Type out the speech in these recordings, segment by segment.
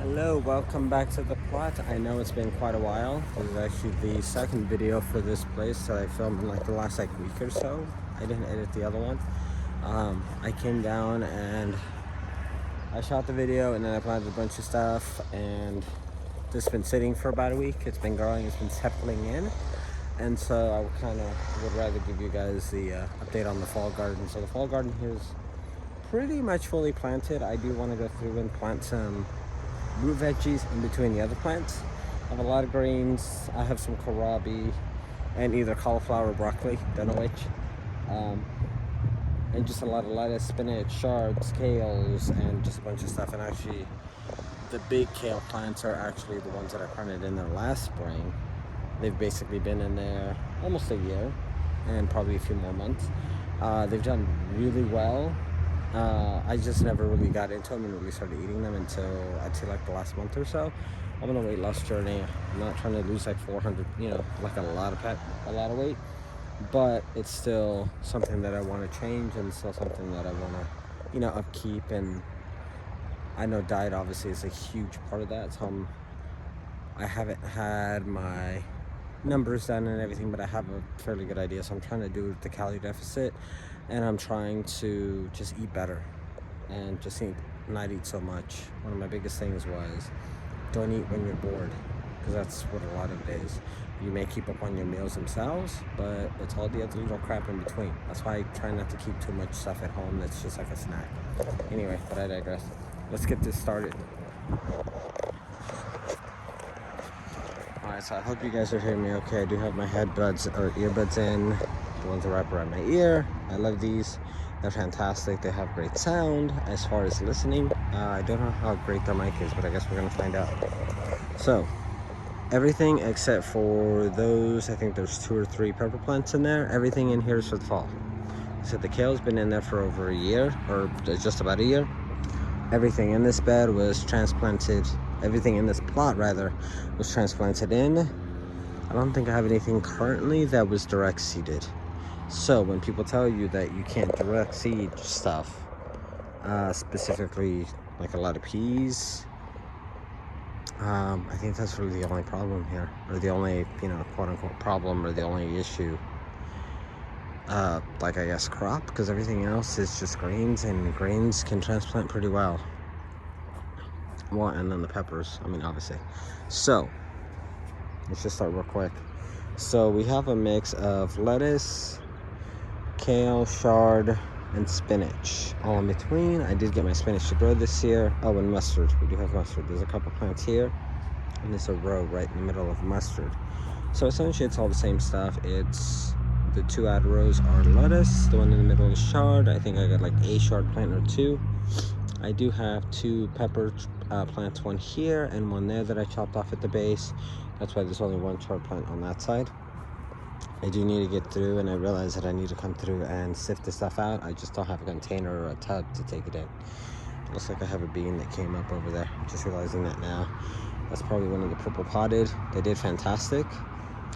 Hello, welcome back to the plot. I know it's been quite a while. This is actually the second video for this place that I filmed in like the last week or so. I didn't edit the other one. I came down and I shot the video and then I planted a bunch of stuff and this has been sitting for about a week. It's been growing, it's been settling in. And so I kind of would rather give you guys the update on the fall garden. So the fall garden here is pretty much fully planted. I do want to go through and plant some root veggies in between the other plants. I have a lot of greens. I have some kohlrabi and either cauliflower or broccoli, don't know which. And just a lot of lettuce, spinach, shards, kales, and just a bunch of stuff. And actually, the big kale plants are actually the ones that I planted in there last spring. They've basically been in there almost a year and probably a few more months. They've done really well. I just never really got into them and really started eating them until I'd say like the last month or so. I'm on a weight loss journey. I'm not trying to lose like 400, like a lot of weight, but it's still something that I want to change and still something that I want to, upkeep. And I know diet obviously is a huge part of that. So I haven't had my numbers done and everything, but I have a fairly good idea. So I'm trying to do the calorie deficit, and I'm trying to just eat better and just not eat so much. One of my biggest things was don't eat when you're bored, because that's what a lot of it is. You may keep up on your meals themselves, but it's all the other little crap in between. That's why I try not to keep too much stuff at home that's just like a snack. Anyway, but I digress. Let's get this started. Alright, so I hope you guys are hearing me okay. I do have my earbuds in, the ones that wrap around my ear. I love these. They're fantastic. They have great sound as far as listening. I don't know how great their mic is, but I guess we're going to find out. So, everything except for those, I think there's 2 or 3 pepper plants in there. Everything in here is for the fall. So the kale's been in there for over a year, or just about a year. Everything in this bed was transplanted. Everything in this plot, rather, was transplanted in. I don't think I have anything currently that was direct seeded. So when people tell you that you can't direct seed stuff, specifically like a lot of peas, I think that's really the only problem here, or the only, quote unquote problem, or the only issue. Like I guess crop, because everything else is just greens, and greens can transplant pretty well. Well, and then the peppers, obviously. So let's just start real quick. So we have a mix of lettuce, kale, chard, and spinach all in between. I did get my spinach to grow this year. Oh, and mustard. We do have mustard. There's a couple plants here, and there's a row right in the middle of mustard. So essentially it's all the same stuff. It's the 2 outer rows are lettuce, the one in the middle is chard. I think I got like a chard plant or 2. I do have 2 pepper plants, one here and one there that I chopped off at the base. That's why there's only 1 chard plant on that side. I do need to get through, and I realize that I need to come through and sift this stuff out. I just don't have a container or a tub to take it in. Looks like I have a bean that came up over there. I'm just realizing that now. That's probably one of the purple potted. They did fantastic,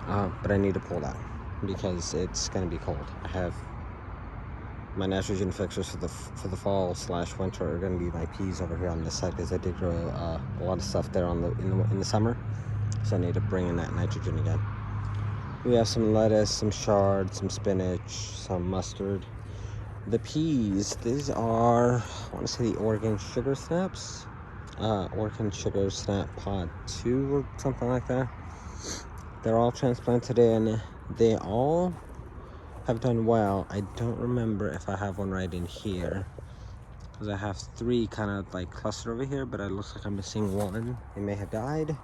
but I need to pull that because it's going to be cold. I have my nitrogen fixers for the fall / winter are going to be my peas over here on this side, because I did grow a lot of stuff there in the summer, so I need to bring in that nitrogen again. We have some lettuce, some chard, some spinach, some mustard. The peas, these are, I want to say the Oregon Sugar Snaps, Oregon Sugar Snap Pod 2 or something like that. They're all transplanted in. They all have done well. I don't remember if I have one right in here, because I have 3 kind of like clustered over here, but it looks like I'm missing one. It may have died,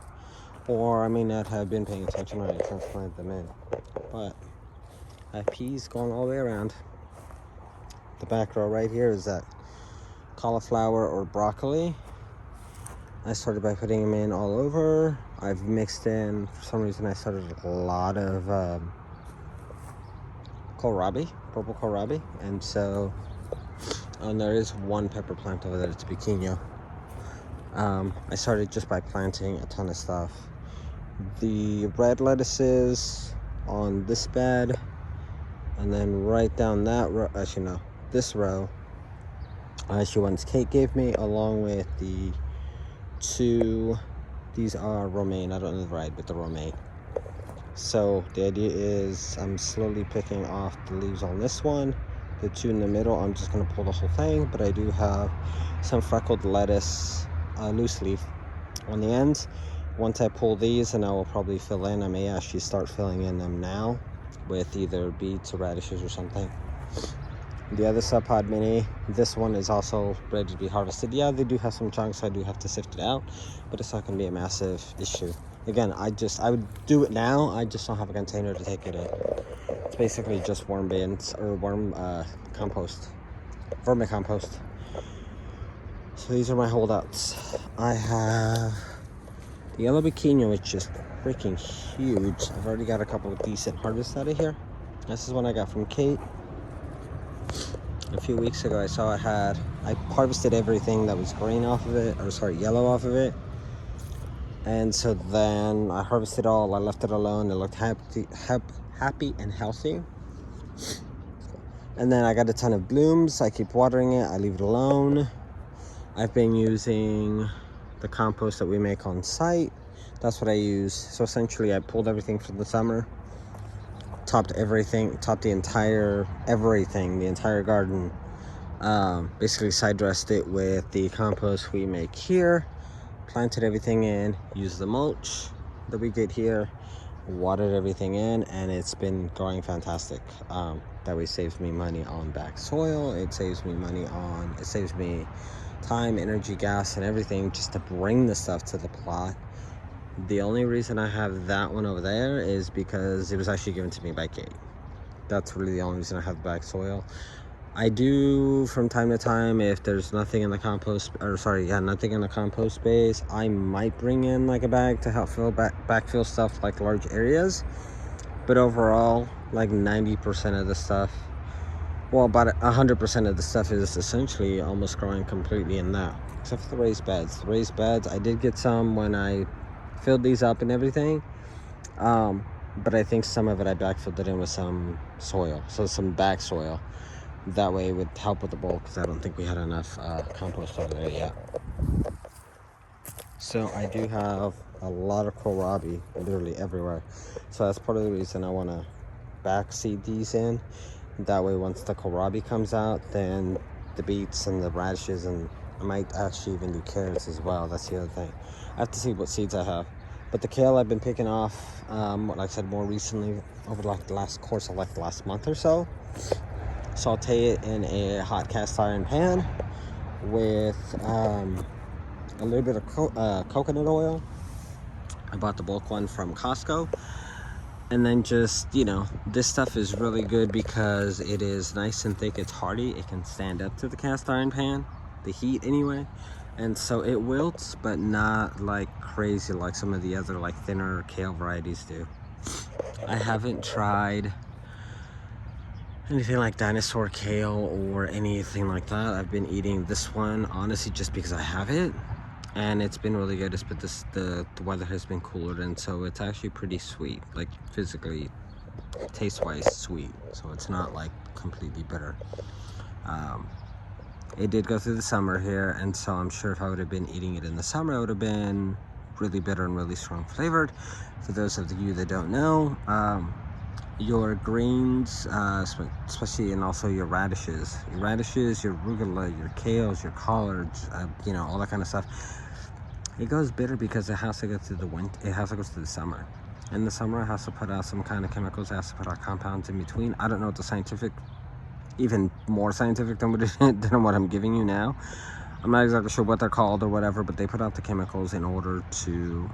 or I may not have been paying attention when I transplanted them in. But I have peas going all the way around. The back row right here is that cauliflower or broccoli. I started by putting them in all over. I've mixed in, for some reason I started a lot of kohlrabi, purple kohlrabi, and so there is 1 pepper plant over there. It's Pequeño. I started just by planting a ton of stuff. The red lettuces on this bed, and then right down that row, actually no, this row, she once Kate gave me, along with the 2, these are romaine. I don't know the variety, but the romaine. So the idea is I'm slowly picking off the leaves on this one. The 2 in the middle, I'm just going to pull the whole thing, but I do have some freckled lettuce, loose leaf on the ends. Once I pull these, and I will probably fill in, I may actually start filling in them now with either beets or radishes or something. The other Subpod Mini, this one is also ready to be harvested. Yeah, they do have some chunks, so I do have to sift it out, but it's not going to be a massive issue. Again, I would do it now, I just don't have a container to take it in. It's basically just worm bins, or worm compost, vermicompost. So these are my holdouts. I have the yellow bikini, which is freaking huge. I've already got a couple of decent harvests out of here. This is one I got from Kate. A few weeks ago, I harvested everything that was green off of it, or sorry, yellow off of it. And so then I harvested all, I left it alone. It looked happy and healthy. And then I got a ton of blooms. I keep watering it, I leave it alone. I've been using the compost that we make on site. That's what I use. So essentially I pulled everything from the summer, topped everything, topped the entire garden. Basically side dressed it with the compost we make here, planted everything in, used the mulch that we get here, watered everything in, and it's been growing fantastic. That way saves me money on back soil. It saves me time, energy, gas, and everything just to bring the stuff to the plot. The only reason I have that one over there is because it was actually given to me by Kate. That's really the only reason I have back soil. I do from time to time, if there's nothing in the compost, nothing in the compost space, I might bring in like a bag to help backfill stuff like large areas. But overall, like 90% of the stuff, well, about 100% of the stuff is essentially almost growing completely in that, except for the raised beds. The raised beds, I did get some when I filled these up and everything, but I think some of it I backfilled it in with some soil, so some back soil. That way it would help with the bulk, because I don't think we had enough compost over there yet. So I do have a lot of kohlrabi literally everywhere. So that's part of the reason I want to backseed these in. That way once the kohlrabi comes out, then the beets and the radishes, and I might actually even do carrots as well. That's the other thing. I have to see what seeds I have. But the kale I've been picking off, like I said, more recently, over like the last month or so. Saute it in a hot cast iron pan with a little bit of coconut oil. I bought the bulk one from Costco. And then just, this stuff is really good because it is nice and thick. It's hearty. It can stand up to the cast iron pan, the heat anyway. And so it wilts, but not like crazy like some of the other like thinner kale varieties do. I haven't tried anything like dinosaur kale or anything like that. I've been eating this one honestly just because I have it, and it's been really good. But the weather has been cooler, and so it's actually pretty sweet, like physically, taste wise sweet. So it's not like completely bitter. It did go through the summer here, and so I'm sure if I would have been eating it in the summer, it would have been really bitter and really strong flavored. For those of you that don't know, your greens, especially, and also your radishes, your arugula, your kales, your collards, all that kind of stuff, it goes bitter because it has to go through the winter. It has to go through the summer. In the summer, it has to put out some kind of chemicals. It has to put out compounds in between. I don't know what the scientific, even more scientific than what I'm giving you now. I'm not exactly sure what they're called or whatever, but they put out the chemicals in order to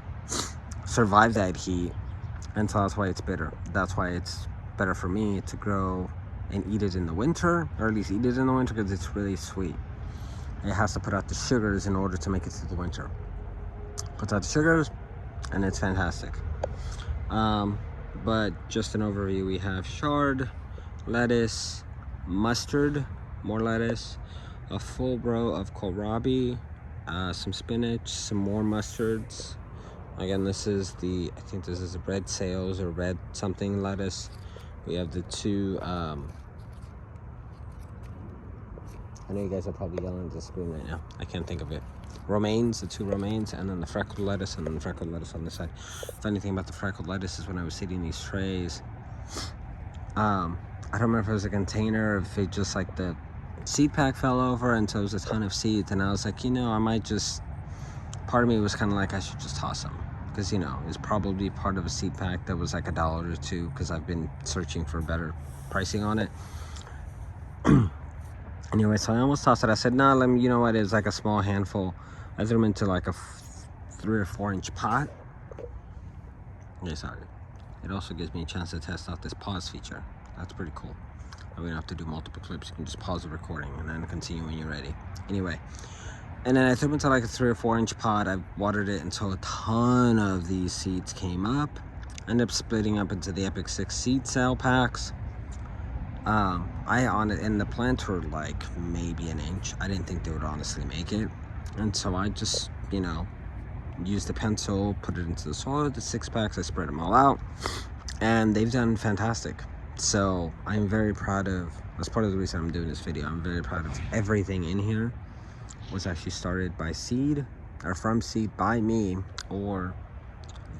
survive that heat. And so that's why it's bitter. That's why it's better for me to grow and eat it in the winter, or at least eat it in the winter, because it's really sweet. It has to put out the sugars in order to make it through the winter. Puts out the sugars, and it's fantastic. But just an overview, we have chard, lettuce, mustard, more lettuce, a full row of kohlrabi, some spinach, some more mustards. Again, I think this is a red sales or red something lettuce. We have the two I know you guys are probably yelling at the screen right now. I can't think of it. Romaines, the 2 romaines, and then the freckled lettuce, and then the freckled lettuce on the side. Funny thing about the freckled lettuce is when I was seating these trays, I don't remember if it was a container, if it just like the seed pack fell over, and so it was a ton of seeds, and I was like, you know, I might just, part of me was kind of like, I should just toss them, because, you know, it's probably part of a seed pack that was like $1 or $2, because I've been searching for better pricing on it. Anyway, so I almost tossed it. I said, nah, let me, you know what, it's like a small handful. I threw them into like a 3 or 4 inch pot. Yeah, sorry. It also gives me a chance to test out this pause feature. That's pretty cool. We don't have to do multiple clips. You can just pause the recording and then continue when you're ready. Anyway, and then I threw them into like a 3 or 4 inch pot. I watered it until a ton of these seeds came up. Ended up splitting up into the Epic 6 seed cell packs. And the plants were like maybe an inch. I didn't think they would honestly make it. And so I just, you know, used a pencil, put it into the soil, the 6 packs, I spread them all out, and they've done fantastic. So I'm very proud of, that's part of the reason I'm doing this video, I'm very proud of everything in here. Was actually started by seed, or from seed by me, or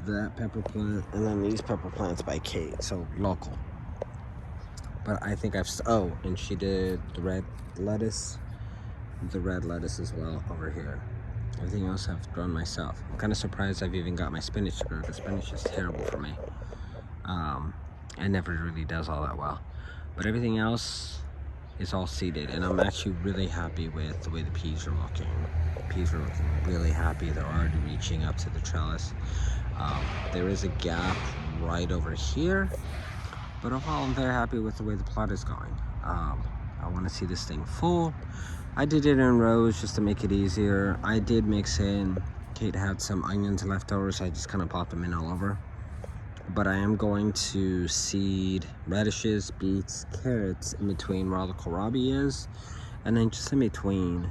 that pepper plant, and then these pepper plants by Kate, so local. But I think and she did the red lettuce as well over here. Everything else I've grown myself. I'm kind of surprised I've even got my spinach to grow, because spinach is terrible for me. It never really does all that well. But everything else is all seeded, and I'm actually really happy with the way the peas are looking. The peas are looking really happy. They're already reaching up to the trellis. There is a gap right over here, but overall I'm very happy with the way the plot is going. I want to see this thing full. I did it in rows just to make it easier. I did mix in, Kate had some onions left over, so I just kind of popped them in all over. But I am going to seed radishes, beets, carrots in between where all the kohlrabi is, and then just in between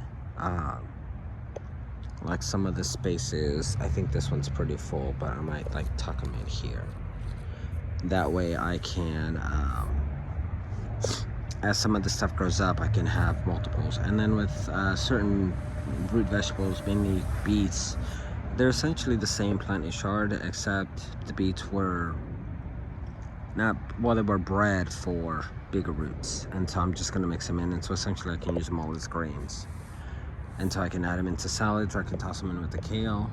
like some of the spaces. I think this one's pretty full, but I might like tuck them in here. That way I can, as some of the stuff grows up, I can have multiples. And then with certain root vegetables, mainly beets, they're essentially the same plant in shard, except the beets were they were bred for bigger roots, and so I'm just going to mix them in, and so essentially I can use them all as grains, and so I can add them into salads, or I can toss them in with the kale,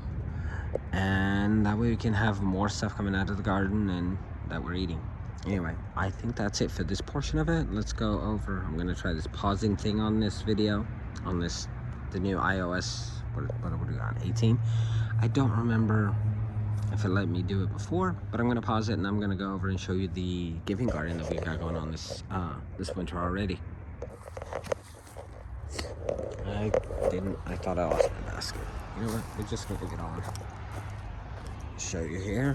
and that way we can have more stuff coming out of the garden and that we're eating. Anyway, I think that's it for this portion of it. Let's go over, I'm going to try this pausing thing on this video, on the new iOS, what are we on, 18? I don't remember if it let me do it before, but I'm going to pause it, and I'm going to go over and show you the giving garden that we've got going on this winter already. I thought I lost my basket. You know what, we're just going to get on. Show you here.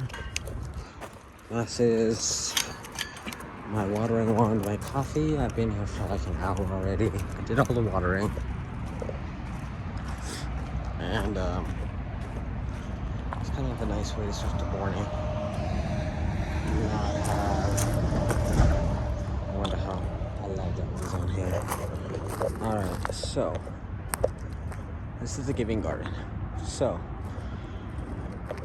This is my watering wand, my coffee. I've been here for like an hour already. I did all the watering. And it's kind of a nice way to start the morning. I wonder how loud that was on here. Alright, so this is the giving garden. So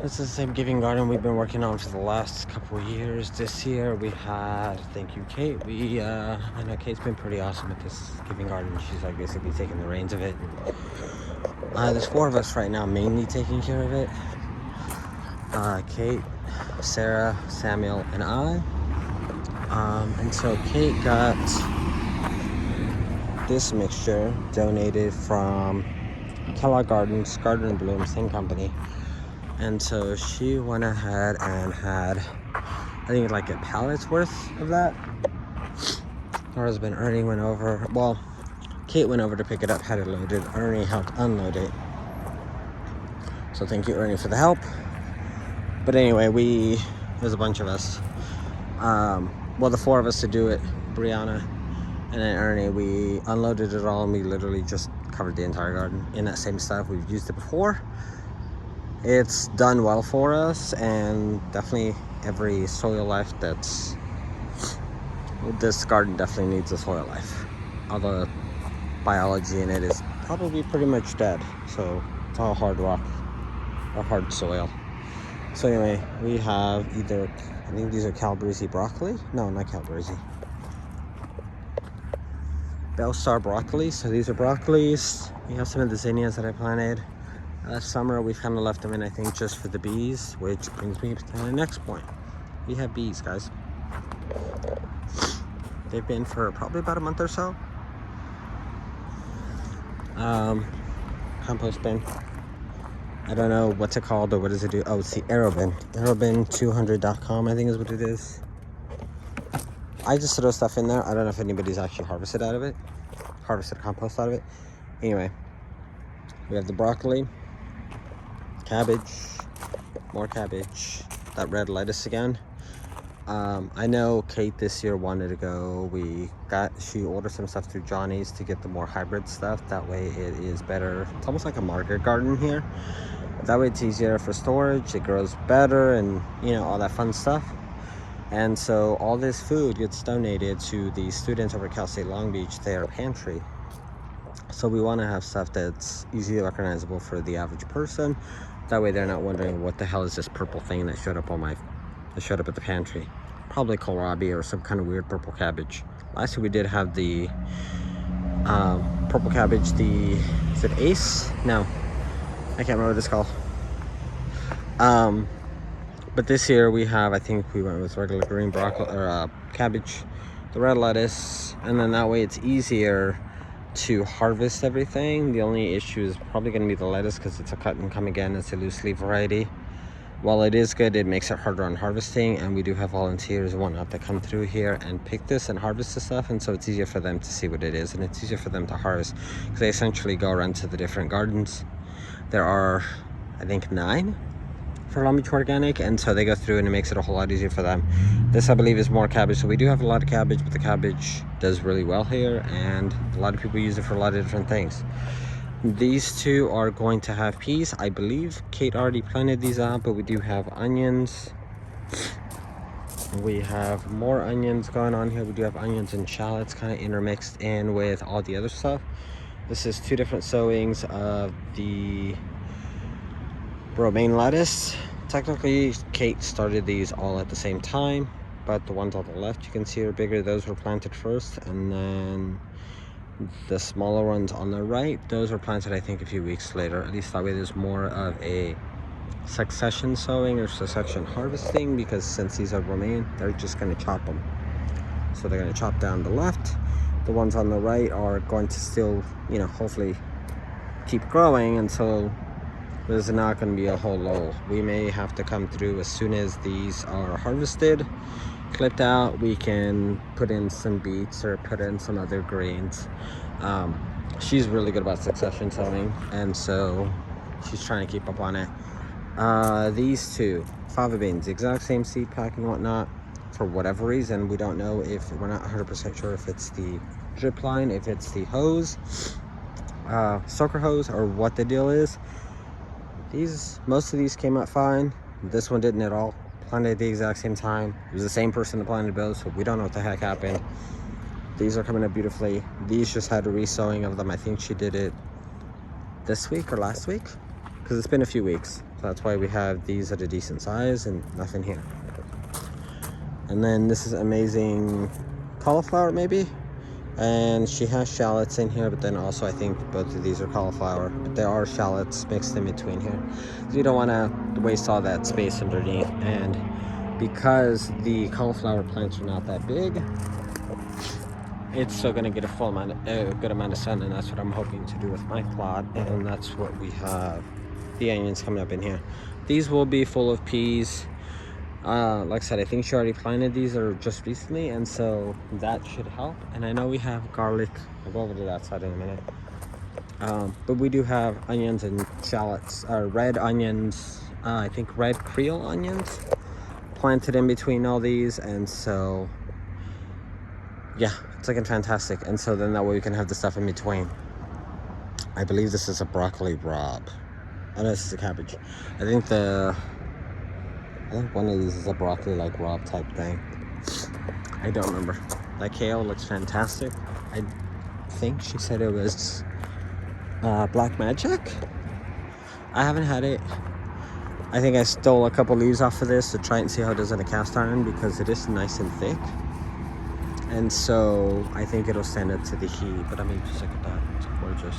this is the same giving garden we've been working on for the last couple of years. This year we had, thank you Kate, I know Kate's been pretty awesome at this giving garden. She's like basically taking the reins of it. There's 4 of us right now mainly taking care of it. Kate, Sarah, Samuel, and I. And so Kate got this mixture donated from Kellogg Gardens, Garden & Bloom, same company. And so she went ahead and had, I think like a pallet's worth of that. Her husband Ernie went over, well, Kate went over to pick it up, had it loaded. Ernie helped unload it. So thank you, Ernie, for the help. But anyway, there's a bunch of us. The 4 of us to do it, Brianna and then Ernie, we unloaded it all, and we literally just covered the entire garden in that same stuff. We've used it before. It's done well for us, and definitely every soil life this garden definitely needs a soil life. Although biology in it is probably pretty much dead. So it's all hard rock or hard soil. So anyway, we have either, I think these are Calabrese broccoli. No, not Calabrese. Bellstar broccoli. So these are broccolis. We have some of the zinnias that I planted last summer. We've kind of left them in, I think, just for the bees, which brings me to the next point. We have bees, guys. They've been for probably about a month or so. Compost bin. I don't know what's it called or what does it do. Oh, it's the Aerobin. Aerobin200.com, I think is what it is. I just throw stuff in there. I don't know if anybody's actually harvested compost out of it. Anyway, we have the broccoli, cabbage, more cabbage, that red lettuce again. I know Kate this year wanted to go. She ordered some stuff through Johnny's to get the more hybrid stuff. That way it is better. It's almost like a market garden here. That way it's easier for storage. It grows better and, you know, all that fun stuff. And so all this food gets donated to the students over at Cal State Long Beach, their pantry. So we want to have stuff that's easily recognizable for the average person. That way they're not wondering what the hell is this purple thing that showed up at the pantry. Probably kohlrabi or some kind of weird purple cabbage. Last year we did have the purple cabbage, is it Ace? No, I can't remember what it's called. But this year we have, I think we went with regular green broccoli or cabbage, the red lettuce, and then that way it's easier to harvest everything. The only issue is probably going to be the lettuce because it's a cut and come again. It's a loose leaf variety. While it is good, it makes it harder on harvesting, and we do have volunteers and whatnot that come through here and pick this and harvest the stuff, and so it's easier for them to see what it is, and it's easier for them to harvest because they essentially go around to the different gardens. There are, I think, 9 for Long Beach Organic, and so they go through and it makes it a whole lot easier for them. This, I believe, is more cabbage, so we do have a lot of cabbage, but the cabbage does really well here, and a lot of people use it for a lot of different things. These two are going to have peas. I believe Kate already planted these out, but we do have onions. We have more onions going on here. We do have onions and shallots kind of intermixed in with all the other stuff. This is 2 different sowings of the romaine lettuce. Technically, Kate started these all at the same time, but the ones on the left you can see are bigger. Those were planted first, and then the smaller ones on the right, those were planted I think a few weeks later. At least that way there's more of a succession sowing or succession harvesting, because since these are romaine, they're just going to chop them. So they're going to chop down the left. The ones on the right are going to still, you know, hopefully keep growing, and so there's not going to be a whole lull. We may have to come through as soon as these are harvested, clipped out. We can put in some beets or put in some other grains. She's really good about succession sowing, and so she's trying to keep up on it. These 2 fava beans, exact same seed packing, whatnot. For whatever reason, we don't know, if we're not 100% sure if it's the drip line, if it's the hose, soaker hose, or what the deal is. Most of these came out fine. This one didn't at all. Planted at the exact same time. It was the same person that planted both, so we don't know what the heck happened. These are coming up beautifully. These just had a resowing of them. I think she did it this week or last week, because it's been a few weeks. So that's why we have these at a decent size and nothing here. And then this is amazing cauliflower, maybe. And she has shallots in here, but then also I think both of these are cauliflower, but there are shallots mixed in between here. So you don't want to waste all that space underneath. And because the cauliflower plants are not that big, it's still going to get a good amount of sun, and that's what I'm hoping to do with my plot. And that's what we have, the onions coming up in here. These will be full of peas. Like I said, I think she already planted these or just recently, and so that should help. And I know we have garlic. I'll go over to that side in a minute. But we do have onions and shallots, red onions, I think red Creole onions planted in between all these, and so yeah, it's looking fantastic. And so then that way we can have the stuff in between. I believe this is a broccoli rabe. Oh no, this is a cabbage. I think one of these is a broccoli like rabe type thing. I don't remember. That kale looks fantastic. think she said it was black magic. I haven't had it. I think I stole a couple leaves off of this to try and see how it does in a cast iron, because it is nice and thick. And so I think it'll stand up to the heat. But I mean, just look at that. It's gorgeous.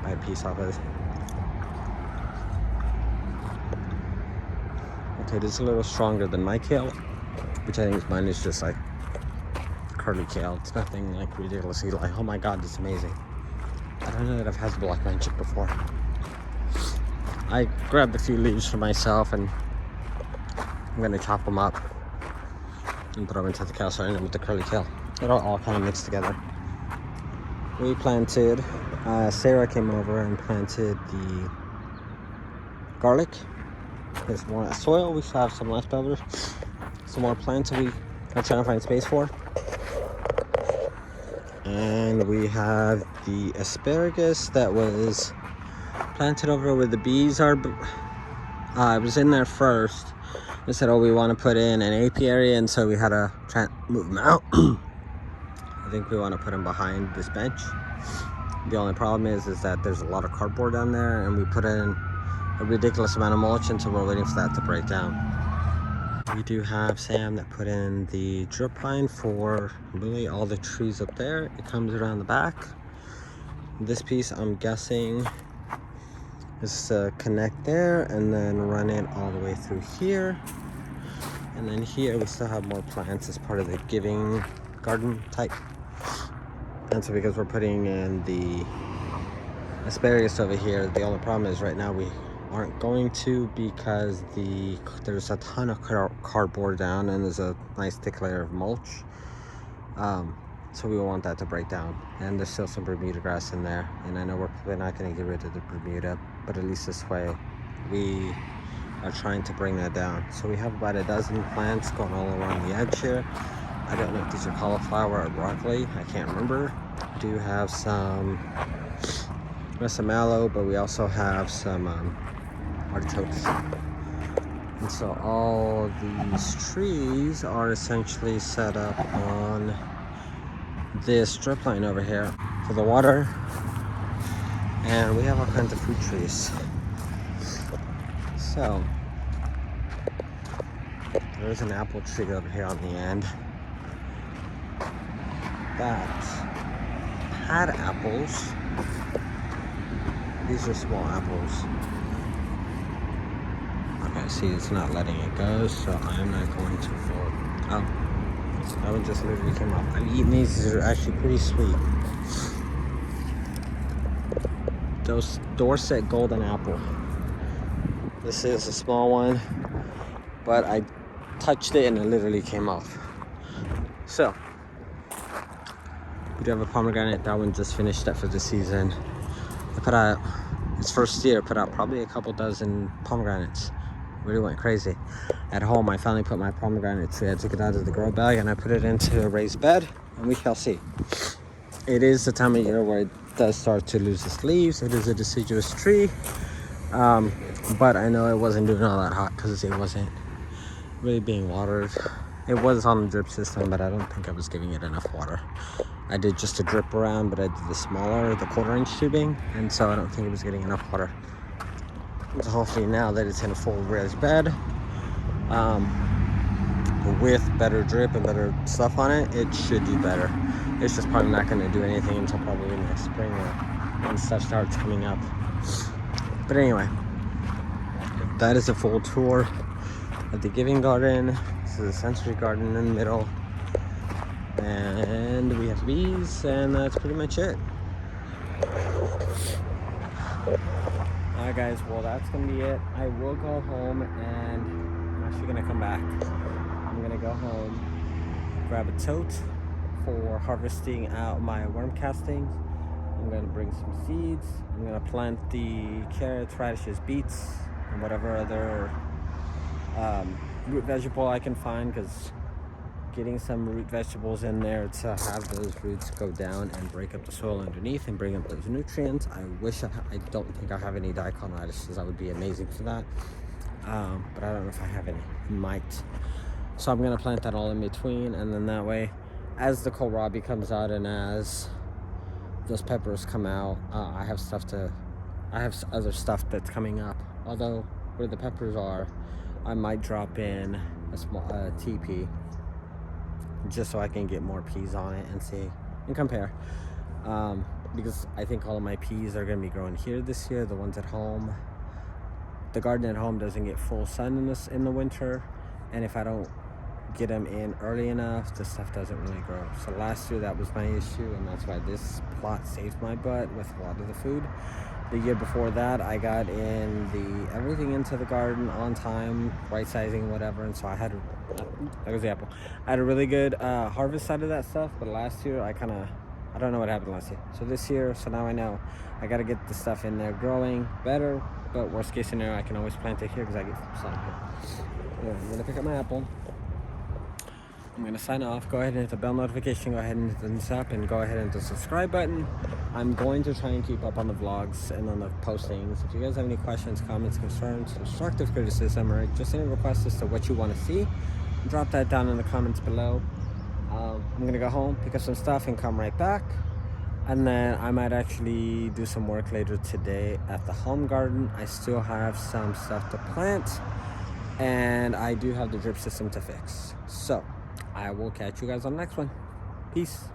Buy a piece off of it. Okay, this is a little stronger than my kale, which I think mine is just like curly kale. It's nothing like ridiculously like, oh my god, it's amazing. I don't know that I've had the black magic before. I grabbed a few leaves for myself, and I'm gonna chop them up and put them into the cast iron with the curly kale. It'll all kind of mix together. We planted, Sarah came over and planted the garlic. There's more soil. We still have some leftovers. Some more plants that we are trying to find space for. And we have the asparagus that was planted over where the bees are. I was in there first. They said, oh, we want to put in an apiary, and so we had to try and move them out. I think we want to put them behind this bench. The only problem is that there's a lot of cardboard down there, and we put in a ridiculous amount of mulch, and so we're waiting for that to break down. We do have Sam that put in the drip line for really all the trees up there. It comes around the back. This piece, I'm guessing, is to connect there and then run it all the way through here. And then here we still have more plants as part of the giving garden type. And so because we're putting in the asparagus over here, the only problem is right now we aren't going to, because there's a ton of cardboard down, and there's a nice thick layer of mulch. So we want that to break down, and there's still some Bermuda grass in there, and I know we're probably not going to get rid of the Bermuda, but at least this way we are trying to bring that down. So we have about a dozen plants going all around the edge here. I don't know if these are cauliflower or broccoli, I can't remember. We do have some mallow, but we also have some artichokes. And so all these trees are essentially set up on this drip line over here for the water, and we have all kinds of fruit trees. So there's an apple tree over here on the end that had apples. These are small apples. Okay, see, it's not letting it go, so I'm not going to fold. Oh, that one just literally came off. I've eaten these. These are actually pretty sweet. Those Dorset Golden Apple. This is a small one, but I touched it and it literally came off. So we do have a pomegranate. That one just finished up for the season. I put out, its first year, put out probably a couple dozen pomegranates. Really went crazy. At home, I finally put my pomegranate tree. I took it out of the grow bag and I put it into a raised bed, and we shall see. It is the time of year where it does start to lose its leaves. It is a deciduous tree, but I know it wasn't doing all that hot because it wasn't really being watered. It was on the drip system, but I don't think I was giving it enough water. I did just a drip around, but I did the 1/4-inch tubing, and so I don't think it was getting enough water. So hopefully now that it's in a full raised bed, with better drip and better stuff on it, it should do better. It's just probably not going to do anything until probably next spring when stuff starts coming up. But anyway, that is a full tour of the giving garden. This is a sensory garden in the middle, and we have bees, and that's pretty much it. Alright guys, well that's gonna be it. I will go home, and I'm actually gonna come back. I'm gonna go home, grab a tote for harvesting out my worm castings. I'm gonna bring some seeds. I'm gonna plant the carrots, radishes, beets, and whatever other root vegetable I can find, because getting some root vegetables in there to have those roots go down and break up the soil underneath and bring up those nutrients. I wish I don't think I have any daikon radishes. That would be amazing for that, but I don't know if I have any. Might. So I'm gonna plant that all in between, and then that way as the kohlrabi comes out and as those peppers come out, I have other stuff that's coming up. Although where the peppers are, I might drop in a small TP just so I can get more peas on it and see and compare. Because I think all of my peas are going to be growing here this year. The ones at home, the garden at home doesn't get full sun in the winter, and if I don't get them in early enough, the stuff doesn't really grow. So last year that was my issue, and that's why this plot saved my butt with a lot of the food. The year before that, I got in everything into the garden on time, right sizing, whatever, and so I had that was the apple. I had a really good harvest out of that stuff, but last year I don't know what happened last year. So this year, so now I know I got to get the stuff in there growing better, but worst case scenario, I can always plant it here because I get sun here. Yeah, I'm gonna pick up my apple. I'm going to sign off. Go ahead and hit the bell notification. Go ahead and hit the thumbs up and go ahead and hit the subscribe button. I'm going to try and keep up on the vlogs and on the postings. If you guys have any questions, comments, concerns, constructive criticism, or just any requests as to what you want to see, drop that down in the comments below. I'm going to go home, pick up some stuff, and come right back. And then I might actually do some work later today at the home garden. I still have some stuff to plant, and I do have the drip system to fix. So I will catch you guys on the next one. Peace.